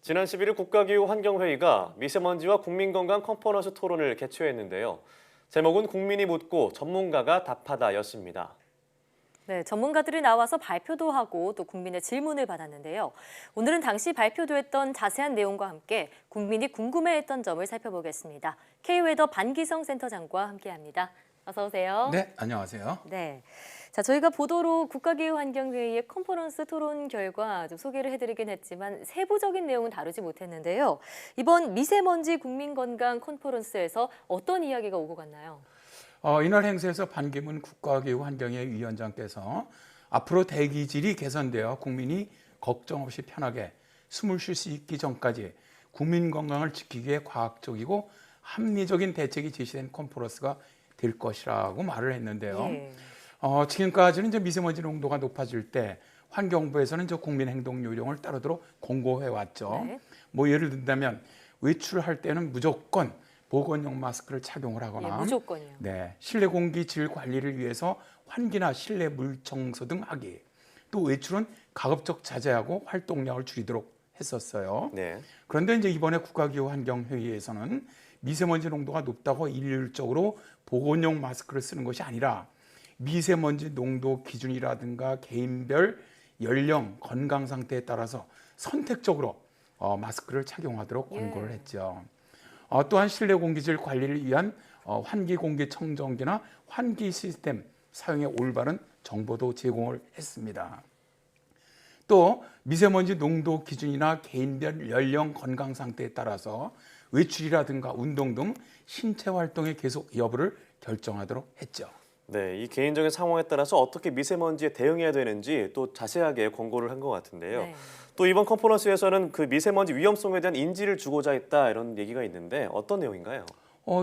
지난 11일 국가기후환경회의가 미세먼지와 국민건강 컨퍼런스 토론을 개최했는데요. 제목은 국민이 묻고 전문가가 답하다였습니다. 네, 전문가들이 나와서 발표도 하고 또 국민의 질문을 받았는데요. 오늘은 당시 발표됐던 자세한 내용과 함께 국민이 궁금해했던 점을 살펴보겠습니다. K웨더 반기성 센터장과 함께합니다. 어서 오세요. 네, 안녕하세요. 네, 자 저희가 보도로 국가기후환경회의의 컨퍼런스 토론 결과 좀 소개를 해드리긴 했지만 세부적인 내용은 다루지 못했는데요. 이번 미세먼지 국민건강 컨퍼런스에서 어떤 이야기가 오고 갔나요? 이날 행사에서 반기문 국가기후환경회의 위원장께서 앞으로 대기질이 개선되어 국민이 걱정 없이 편하게 숨을 쉴 수 있기 전까지 국민 건강을 지키기에 과학적이고 합리적인 대책이 제시된 컨퍼런스가 될 것이라고 말을 했는데요. 예. 지금까지는 이제 미세먼지 농도가 높아질 때 환경부에서는 저 국민 행동 요령을 따르도록 공고해 왔죠. 네. 뭐 예를 든다면 외출할 때는 무조건 보건용 마스크를 착용을 하거나, 예, 무조건이요. 네, 실내 공기 질 관리를 위해서 환기나 실내 물 청소 등 하기. 또 외출은 가급적 자제하고 활동량을 줄이도록 했었어요. 네. 그런데 이제 이번에 국가기후환경회의에서는 미세먼지 농도가 높다고 일률적으로 보건용 마스크를 쓰는 것이 아니라 미세먼지 농도 기준이라든가 개인별 연령, 건강 상태에 따라서 선택적으로 마스크를 착용하도록 권고를 했죠. 또한 실내 공기질 관리를 위한 환기 공기 청정기나 환기 시스템 사용의 올바른 정보도 제공을 했습니다. 또 미세먼지 농도 기준이나 개인별 연령 건강 상태에 따라서 외출이라든가 운동 등 신체 활동의 계속 여부를 결정하도록 했죠. 네, 이 개인적인 상황에 따라서 어떻게 미세먼지에 대응해야 되는지 또 자세하게 권고를 한 것 같은데요. 네. 또 이번 컨퍼런스에서는 그 미세먼지 위험성에 대한 인지를 주고자 했다 이런 얘기가 있는데 어떤 내용인가요?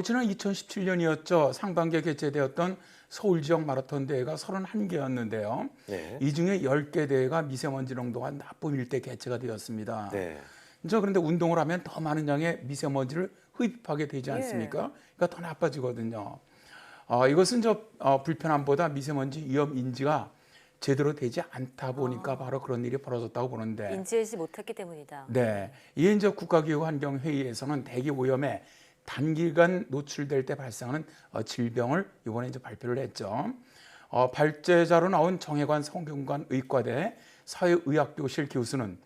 지난 2017년이었죠. 상반기에 개최되었던 서울 지역 마라톤 대회가 31개였는데요. 네. 이 중에 10개 대회가 미세먼지 농도가 나쁨일 때 개최가 되었습니다. 네. 그런데 운동을 하면 더 많은 양의 미세먼지를 흡입하게 되지 않습니까? 그러니까 더 나빠지거든요. 이것은 불편함보다 미세먼지 위험 인지가 제대로 되지 않다 보니까 바로 그런 일이 벌어졌다고 보는데, 인지하지 못했기 때문이다. 네, 이에 이제 국가기후환경회의에서는 대기 오염에 단기간 노출될 때 발생하는 질병을 이번에 이제 발표를 했죠. 발제자로 나온 정혜관 성균관 의과대 사회의학교실 교수는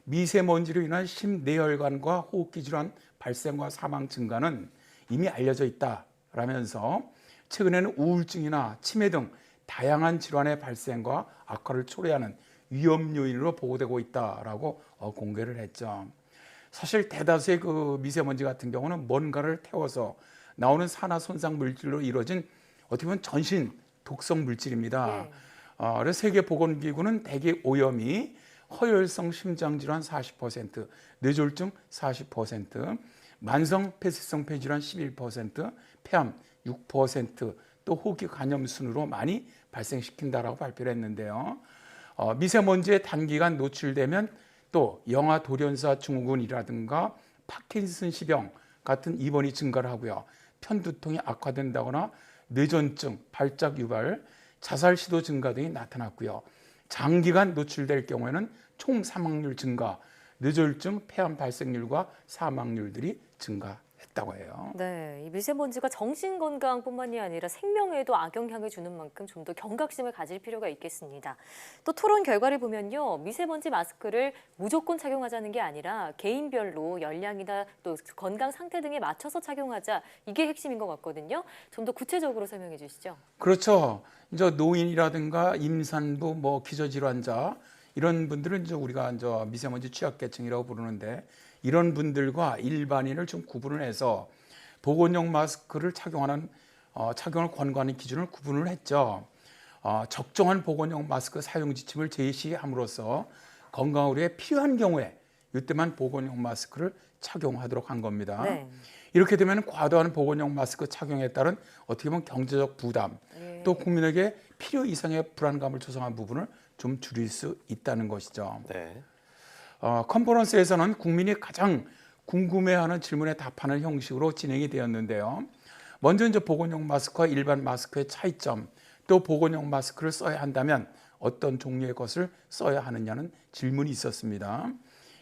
미세먼지로 인한 심내혈관과 호흡기 질환 발생과 사망 증가는 이미 알려져 있다라면서 최근에는 우울증이나 치매 등 다양한 질환의 발생과 악화를 초래하는 위험 요인으로 보고되고 있다라고 공개를 했죠. 사실 대다수의 그 미세먼지 같은 경우는 뭔가를 태워서 나오는 산화 손상 물질로 이루어진 어떻게 보면 전신 독성 물질입니다. 그래서 세계보건기구는 대기 오염이 허혈성 심장질환 40%, 뇌졸중 40%, 만성 폐쇄성 폐질환 11%, 폐암 6%, 또 호흡기 감염 순으로 많이 발생시킨다라고 발표를 했는데요. 미세먼지에 단기간 노출되면 또 영아 돌연사 증후군이라든가 파킨슨시병 같은 입원이 증가를 하고요. 편두통이 악화된다거나 뇌전증, 발작 유발, 자살 시도 증가 등이 나타났고요. 장기간 노출될 경우에는 총 사망률 증가, 뇌졸중, 폐암 발생률과 사망률들이 증가했다고 해요. 네, 이 미세먼지가 정신 건강뿐만이 아니라 생명에도 악영향을 주는 만큼 좀 더 경각심을 가질 필요가 있겠습니다. 또 토론 결과를 보면요, 미세먼지 마스크를 무조건 착용하자는 게 아니라 개인별로 연령이나 또 건강 상태 등에 맞춰서 착용하자, 이게 핵심인 것 같거든요. 좀 더 구체적으로 설명해 주시죠. 그렇죠. 이제 노인이라든가 임산부, 기저질환자 이런 분들은 이제 우리가 이제 미세먼지 취약계층이라고 부르는데, 이런 분들과 일반인을 좀 구분을 해서 보건용 마스크를 착용을 권고하는 기준을 구분을 했죠. 적정한 보건용 마스크 사용 지침을 제시함으로써 건강을 위해 필요한 경우에 이때만 보건용 마스크를 착용하도록 한 겁니다. 네. 이렇게 되면 과도한 보건용 마스크 착용에 따른 어떻게 보면 경제적 부담, 또 국민에게 필요 이상의 불안감을 조성한 부분을 좀 줄일 수 있다는 것이죠. 네. 컨퍼런스에서는 국민이 가장 궁금해하는 질문에 답하는 형식으로 진행이 되었는데요. 먼저 이제 보건용 마스크와 일반 마스크의 차이점, 또 보건용 마스크를 써야 한다면 어떤 종류의 것을 써야 하느냐는 질문이 있었습니다.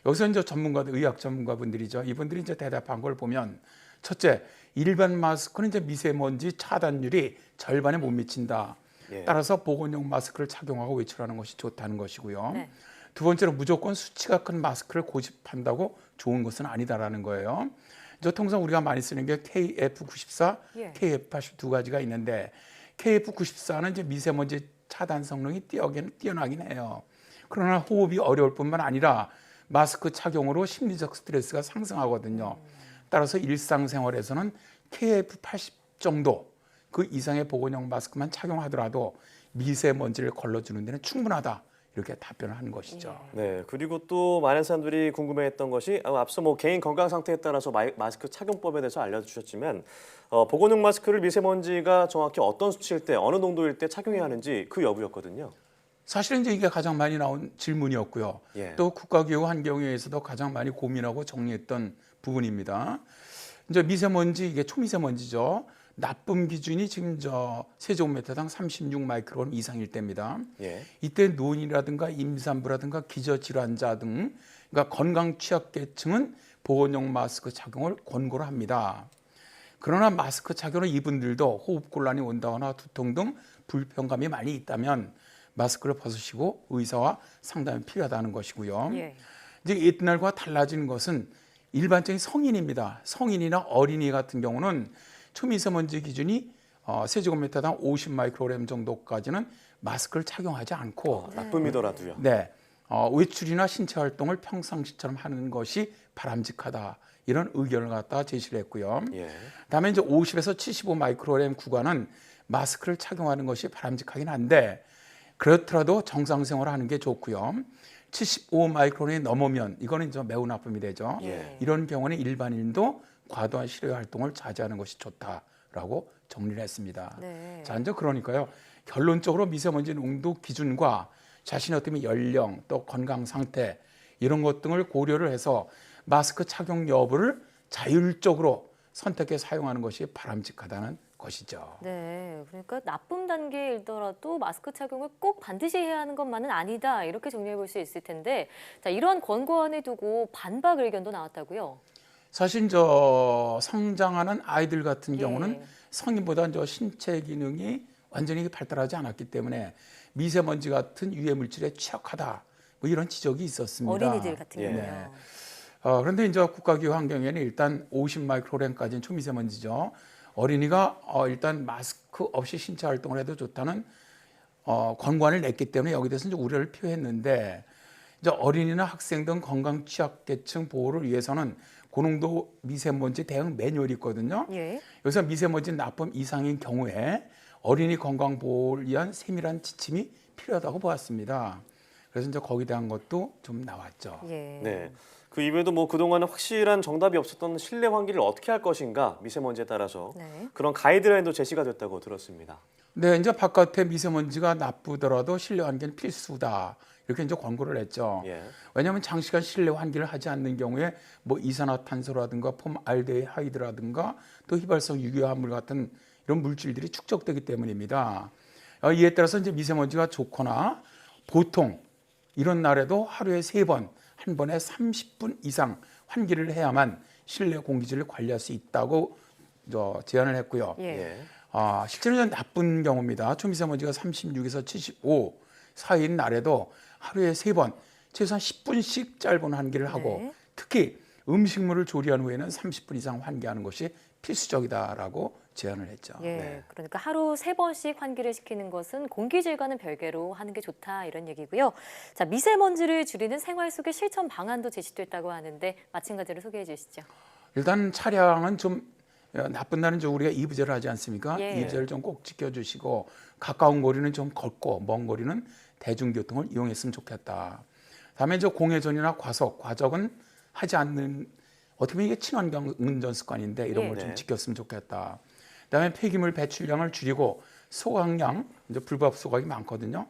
여기서 이제 전문가들, 의학 전문가분들이죠. 이분들이 이제 대답한 걸 보면 첫째, 일반 마스크는 이제 미세먼지 차단율이 절반에 못 미친다. 예. 따라서 보건용 마스크를 착용하고 외출하는 것이 좋다는 것이고요. 네. 두 번째로 무조건 수치가 큰 마스크를 고집한다고 좋은 것은 아니다라는 거예요. 저 통상 우리가 많이 쓰는 게 KF94, 예. KF80 두 가지가 있는데 KF94는 이제 미세먼지 차단 성능이 뛰어나긴 해요. 그러나 호흡이 어려울 뿐만 아니라 마스크 착용으로 심리적 스트레스가 상승하거든요. 따라서 일상생활에서는 KF80 정도 그 이상의 보건용 마스크만 착용하더라도 미세먼지를 걸러주는 데는 충분하다. 이렇게 답변을 한 것이죠. 네, 그리고 또 많은 사람들이 궁금해했던 것이 앞서 뭐 개인 건강 상태에 따라서 마스크 착용법에 대해서 알려주셨지만 보건용 마스크를 미세먼지가 정확히 어떤 수치일 때 어느 농도일 때 착용해야 하는지 그 여부였거든요. 사실은 이제 이게 가장 많이 나온 질문이었고요. 예. 또 국가기후환경위에서도 가장 많이 고민하고 정리했던 부분입니다. 이제 미세먼지 이게 초미세먼지죠. 나쁨 기준이 지금 세제곱미터당 36 마이크로그램 이상일 때입니다. 예. 이때 노인이라든가 임산부라든가 기저질환자 등 그러니까 건강 취약계층은 보건용 마스크 착용을 권고를 합니다. 그러나 마스크 착용을 이분들도 호흡곤란이 온다거나 두통 등 불편감이 많이 있다면 마스크를 벗으시고 의사와 상담이 필요하다는 것이고요. 예. 이제 옛날과 달라진 것은 일반적인 성인입니다. 성인이나 어린이 같은 경우는 초미세먼지 기준이 세제곱미터당 50 마이크로그램 정도까지는 마스크를 착용하지 않고 나쁨이더라도요. 네, 외출이나 신체 활동을 평상시처럼 하는 것이 바람직하다. 이런 의견을 갖다 제시를 했고요. 예. 다음에 이제 50에서 75 마이크로그램 구간은 마스크를 착용하는 것이 바람직하긴 한데 그렇더라도 정상 생활을 하는 게 좋고요. 75 마이크로그램이 넘으면 이거는 이제 매우 나쁨이 되죠. 예. 이런 경우는 일반인도 과도한 실외 활동을 자제하는 것이 좋다라고 정리를 했습니다. 네. 자, 이제 그러니까요. 결론적으로 미세먼지 농도 기준과 자신의 어떤 연령 또 건강 상태 이런 것 등을 고려를 해서 마스크 착용 여부를 자율적으로 선택해 사용하는 것이 바람직하다는 것이죠. 네, 그러니까 나쁨 단계일더라도 마스크 착용을 꼭 반드시 해야 하는 것만은 아니다 이렇게 정리해 볼 수 있을 텐데, 자 이러한 권고안을 두고 반박 의견도 나왔다고요? 사실 성장하는 아이들 같은 경우는 성인보다 신체 기능이 완전히 발달하지 않았기 때문에 미세먼지 같은 유해 물질에 취약하다 뭐 이런 지적이 있었습니다. 어린이들 같은 예. 경우요. 네. 그런데 이제 국가기후환경위원회는 일단 50 마이크로그램까지는 초미세먼지죠. 어린이가 일단 마스크 없이 신체 활동을 해도 좋다는 권고안을 냈기 때문에 여기 대해서 이제 우려를 표했는데 이제 어린이나 학생 등 건강 취약계층 보호를 위해서는 고농도 미세먼지 대응 매뉴얼이 있거든요. 예. 여기서 미세먼지 나쁨 이상인 경우에 어린이 건강 보호를 위한 세밀한 지침이 필요하다고 보았습니다. 그래서 이제 거기에 대한 것도 좀 나왔죠. 예. 네. 그 이외에도 뭐 그동안은 확실한 정답이 없었던 실내 환기를 어떻게 할 것인가 미세먼지에 따라서 네. 그런 가이드라인도 제시가 됐다고 들었습니다. 네, 이제 바깥에 미세먼지가 나쁘더라도 실내 환기는 필수다. 이렇게 이제 권고를 했죠. 예. 왜냐하면 장시간 실내 환기를 하지 않는 경우에 뭐 이산화탄소라든가 폼알데하이드라든가 또 휘발성 유기화합물 같은 이런 물질들이 축적되기 때문입니다. 이에 따라서 이제 미세먼지가 좋거나 보통 이런 날에도 하루에 3번, 한 번에 30분 이상 환기를 해야만 실내 공기질을 관리할 수 있다고 제안을 했고요. 예. 예. 실제로는 나쁜 경우입니다. 초미세먼지가 36에서 75 사이인 날에도 하루에 3번, 최소한 10분씩 짧은 환기를 하고 네. 특히 음식물을 조리한 후에는 30분 이상 환기하는 것이 필수적이다라고 제안을 했죠. 예. 네. 그러니까 하루 3번씩 환기를 시키는 것은 공기질과는 별개로 하는 게 좋다 이런 얘기고요. 자, 미세먼지를 줄이는 생활 속의 실천 방안도 제시됐다고 하는데 마찬가지로 소개해 주시죠. 일단 차량은 좀 나쁜 날은 우리가 이부제를 하지 않습니까? 예. 이부제를 좀 꼭 지켜주시고 가까운 거리는 좀 걷고 먼 거리는 대중교통을 이용했으면 좋겠다. 다음에 공회전이나 과적은 하지 않는 어떻게 보면 이게 친환경 운전 습관인데 이런 걸 좀 네. 지켰으면 좋겠다. 그다음에 폐기물 배출량을 줄이고 소각량, 이제 불법 소각이 많거든요.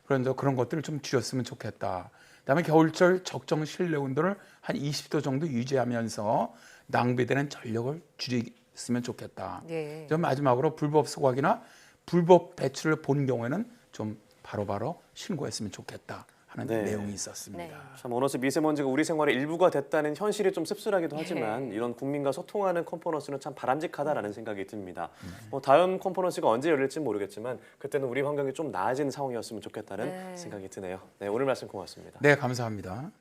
그런 것들을 좀 줄였으면 좋겠다. 그다음에 겨울철 적정 실내 온도를 한 20도 정도 유지하면서 낭비되는 전력을 줄였으면 좋겠다. 예. 좀 마지막으로 불법 소각이나 불법 배출을 본 경우에는 좀 바로바로 신고했으면 좋겠다 하는 네. 내용이 있었습니다. 네. 참 어느새 미세먼지가 우리 생활의 일부가 됐다는 현실이 좀 씁쓸하기도 하지만 이런 국민과 소통하는 컨퍼런스는 참 바람직하다라는 생각이 듭니다. 다음 컨퍼런스가 언제 열릴지 모르겠지만 그때는 우리 환경이 좀 나아지는 상황이었으면 좋겠다는 네. 생각이 드네요. 네, 오늘 말씀 고맙습니다. 네, 감사합니다.